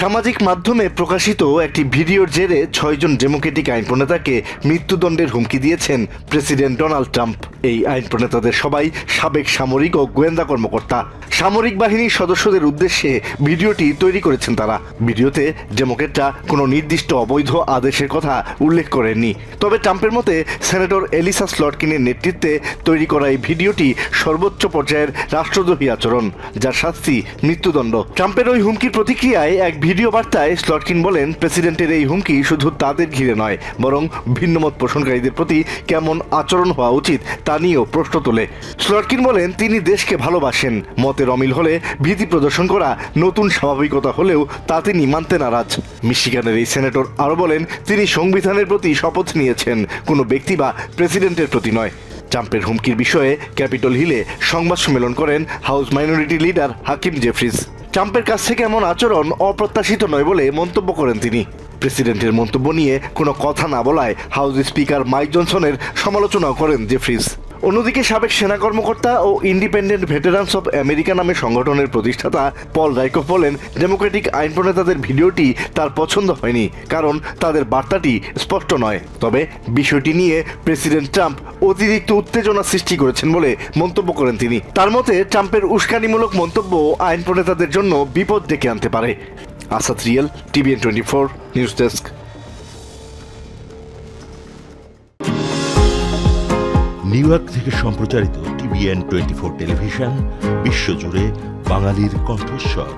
সামাজিক মাধ্যমে প্রকাশিত একটি ভিডিওর জেরে 6 জন ডেমোক্রেটিক আইন প্রণেতাকে মৃত্যুদণ্ডের হুমকি দিয়েছেন প্রেসিডেন্ট ডোনাল্ড ট্রাম্প। এই আইন প্রণেতাদের সবাই সাবেক সামরিক ও গোয়েন্দা কর্মকর্তা। সামরিক বাহিনীর সদস্যদের উদ্দেশ্যে ভিডিওটি তৈরি করেছেন তারা। ভিডিওতে ডেমোক্রেটরা কোনো নির্দিষ্ট অবৈধ আদেশের কথা উল্লেখ করেননি। তবে ট্রাম্পের মতে সেনেটর এলিসা স্লটকিনের নেতৃত্বে তৈরি করা এই ভিডিওটি সর্বোচ্চ পর্যায়ের রাষ্ট্রদ্রোহী আচরণ, যার শাস্তি মৃত্যুদণ্ড। ট্রাম্পের ওই হুমকির প্রতিক্রিয়ায় এক ভিডিও বার্তায় স্লটকিন বলেন, প্রেসিডেন্টের এই হুমকি শুধু তাদের ঘিরে নয়, বরং ভিন্নমত পোষণকারীদের প্রতি কেমন আচরণ হওয়া উচিত তা নিয়েও প্রশ্ন তোলে। স্লটকিন বলেন, তিনি দেশকে ভালোবাসেন। মতের অমিল হলে ভীতি প্রদর্শন করা নতুন স্বাভাবিকতা হলেও তা তিনি মানতে নারাজ। মিশিগানের এই সেনেটর আরও বলেন, তিনি সংবিধানের প্রতি শপথ নিয়েছেন, কোনো ব্যক্তি বা প্রেসিডেন্টের প্রতি নয়। ট্রাম্পের হুমকির বিষয়ে ক্যাপিটল হিলে সংবাদ সম্মেলন করেন হাউস মাইনরিটি লিডার হাকিম জেফ্রিস। ট্রাম্পের কাছ থেকে এমন আচরণ অপ্রত্যাশিত নয় বলে মন্তব্য করেন তিনি। প্রেসিডেন্টের মন্তব্য নিয়ে কোনো কথা না বলায় হাউস স্পিকার মাইক জনসনের সমালোচনাও করেন জেফ্রিস। অন্যদিকে সাবেক সেনা কর্মকর্তা ও ইন্ডিপেন্ডেন্ট ভেটেরানস অব আমেরিকা নামে সংগঠনের প্রতিষ্ঠাতা পল রাইকফ বলেন, ডেমোক্রেটিক আইন প্রণেতাদের ভিডিওটি তার পছন্দ হয়নি, কারণ তাদের বার্তাটি স্পষ্ট নয়। তবে বিষয়টি নিয়ে প্রেসিডেন্ট ট্রাম্প অতিরিক্ত উত্তেজনা সৃষ্টি করেছেন বলে মন্তব্য করেন তিনি। তার মতে, ট্রাম্পের উস্কানিমূলক মন্তব্য আইন প্রণেতাদের জন্য বিপদ ডেকে আনতে পারে। Asad real, TVN 24 news desk. New York থেকে সম্প্রচারিত TVN 24 টেলিভিশন বিশ্বজুড়ে বাঙালির কণ্ঠস্বর।